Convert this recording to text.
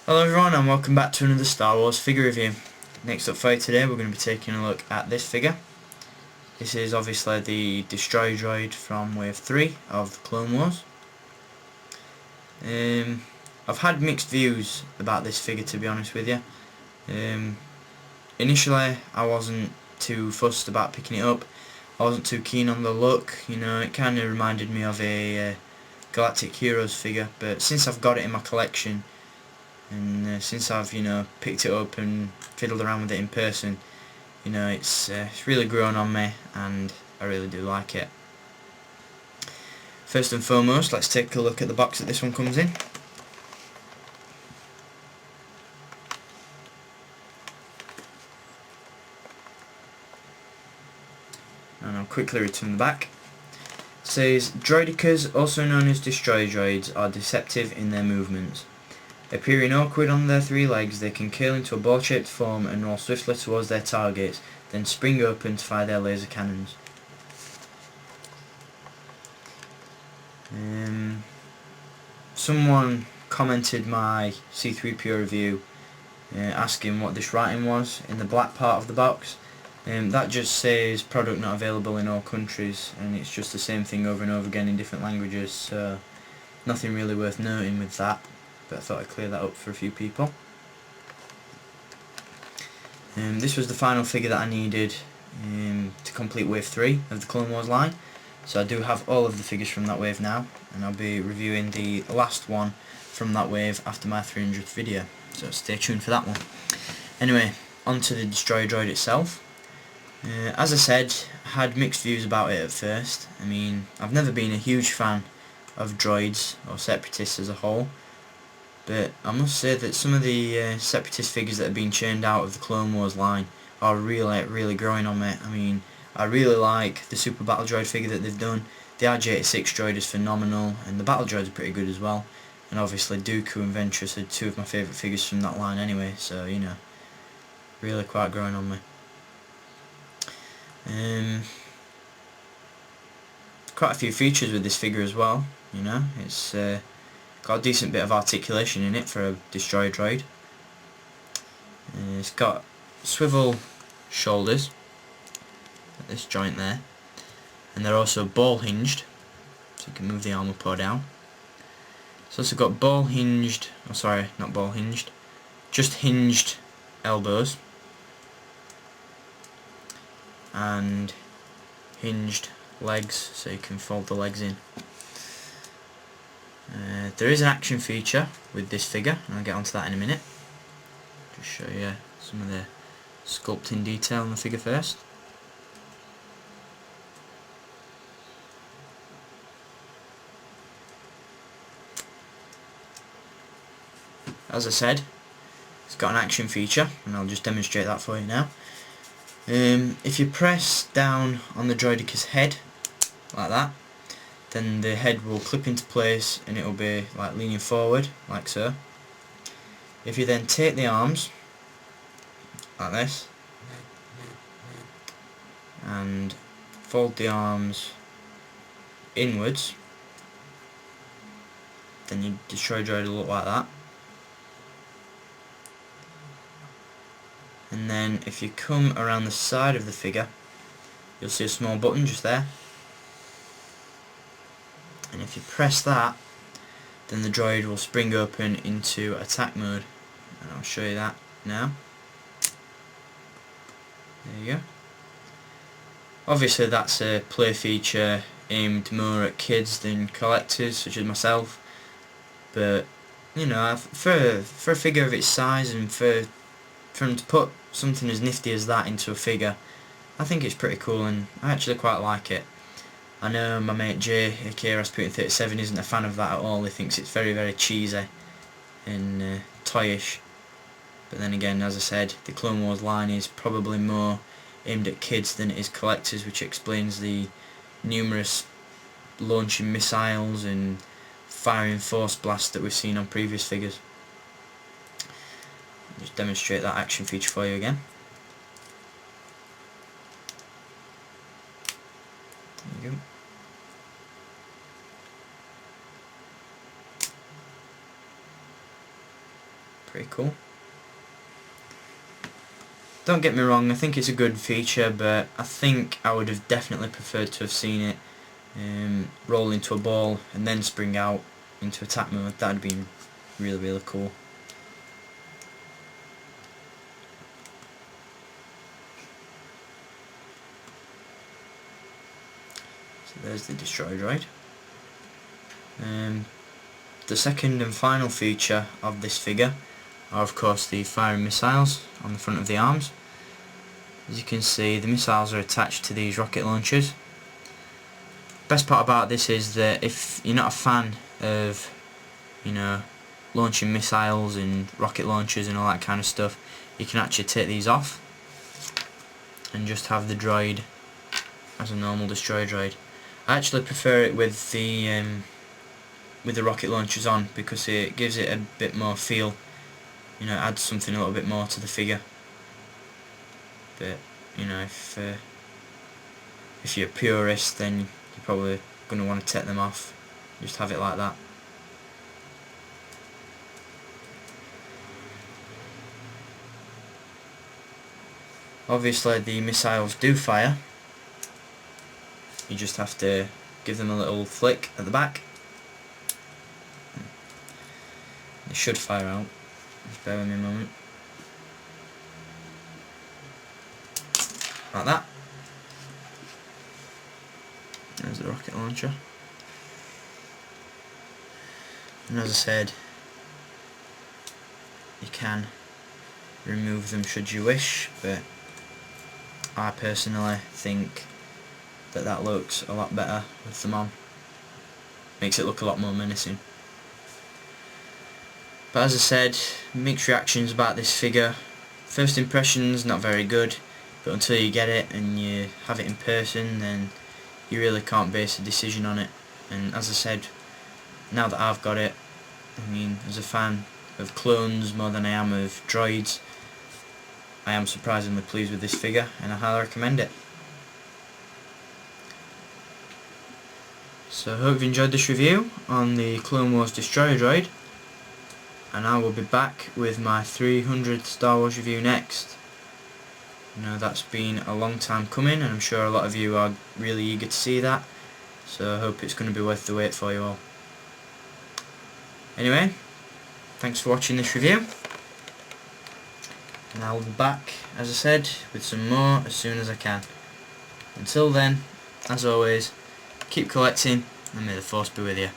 Hello everyone and welcome back to another Star Wars figure review. Next up for you today we're going to be taking a look at this figure. This is obviously the Destroy Droid from Wave 3 of the Clone Wars. I've had mixed views about this figure, to be honest with you. Initially I wasn't too fussed about picking it up. I wasn't too keen on the look, it kind of reminded me of a Galactic Heroes figure, but since I've got it in my collection and since I've picked it up and fiddled around with it in person, it's really grown on me and I really do like it. First and foremost, let's take a look at the box that this one comes in. And I'll quickly return the back. It says, Droidekas, also known as Destroy Droids, are deceptive in their movements. Appearing awkward on their three legs, they can curl into a ball-shaped form and roll swiftly towards their targets, then spring open to fire their laser cannons. Someone commented my C3PO review asking what this writing was in the black part of the box. That just says product not available in all countries, and it's just the same thing over and over again in different languages, so nothing really worth noting with that, but I thought I'd clear that up for a few people. This was the final figure that I needed to complete Wave 3 of the Clone Wars line, so I do have all of the figures from that wave now, and I'll be reviewing the last one from that wave after my 300th video, so stay tuned for that one. Anyway, on to the Destroy Droid itself. As I said, I had mixed views about it at first. I mean, I've never been a huge fan of droids or separatists as a whole, but I must say that some of the separatist figures that have been churned out of the Clone Wars line are really growing on me. I mean, I really like the Super Battle Droid figure that they've done. The RG-86 droid is phenomenal, and the Battle Droids are pretty good as well. And obviously Dooku and Ventress are two of my favourite figures from that line anyway, so really quite growing on me. Quite a few features with this figure as well, it's got a decent bit of articulation in it for a Destroy Droid. It's got swivel shoulders at this joint there, and they're also ball hinged, so you can move the arm up or down. It's also got ball hinged, oh sorry, not ball hinged, just hinged elbows and hinged legs, so you can fold the legs in. There is an action feature with this figure, and I'll get onto that in a minute. Just show you some of the sculpting detail on the figure first. As I said, it's got an action feature, and I'll just demonstrate that for you now. If you press down on the Droideka's head, like that, then the head will clip into place and it will be like leaning forward, like so. If you then take the arms, like this, and fold the arms inwards, then your Destroy Droid will look like that. And then if you come around the side of the figure, you'll see a small button just there, and if you press that, then the droid will spring open into attack mode, and I'll show you that now. There you go. Obviously that's a play feature aimed more at kids than collectors such as myself, but for a figure of its size and for him to put something as nifty as that into a figure, I think it's pretty cool and I actually quite like it. I know my mate Jay, aka Rasputin37, isn't a fan of that at all. He thinks it's very cheesy and toyish. But then again, as I said, the Clone Wars line is probably more aimed at kids than it is collectors, which explains the numerous launching missiles and firing force blasts that we've seen on previous figures. Just demonstrate that action feature for you again. There you go. Pretty cool. Don't get me wrong, I think it's a good feature, but I think I would have definitely preferred to have seen it roll into a ball and then spring out into attack mode. That would have been really cool. So there's the Destroy Droid. The second and final feature of this figure are of course the firing missiles on the front of the arms. As you can see, the missiles are attached to these rocket launchers. Best part about this is that if you're not a fan of, you know, launching missiles and rocket launchers and all that kind of stuff, you can actually take these off and just have the droid as a normal Destroy Droid. I actually prefer it with the rocket launchers on because it gives it a bit more feel, you know, adds something a little bit more to the figure. But you know, if you're a purist, then you're probably going to want to take them off. Just have it like that. Obviously the missiles do fire. You just have to give them a little flick at the back. They should fire out. Just bear with me a moment. Like that. There's the rocket launcher. And as I said, you can remove them should you wish, but I personally think that that looks a lot better with them on. Makes it look a lot more menacing. But as I said, mixed reactions about this figure. First impressions not very good, but until you get it and you have it in person, then you really can't base a decision on it. And as I said, now that I've got it, I mean, as a fan of clones more than I am of droids, I am surprisingly pleased with this figure and I highly recommend it. So I hope you enjoyed this review on the Clone Wars Destroyer Droid, and I will be back with my 300th Star Wars review next. You know, that's been a long time coming and I'm sure a lot of you are really eager to see that, so I hope it's going to be worth the wait for you all. Anyway, thanks for watching this review, and I will be back, as I said, with some more as soon as I can. Until then, as always, keep collecting and may the Force be with you.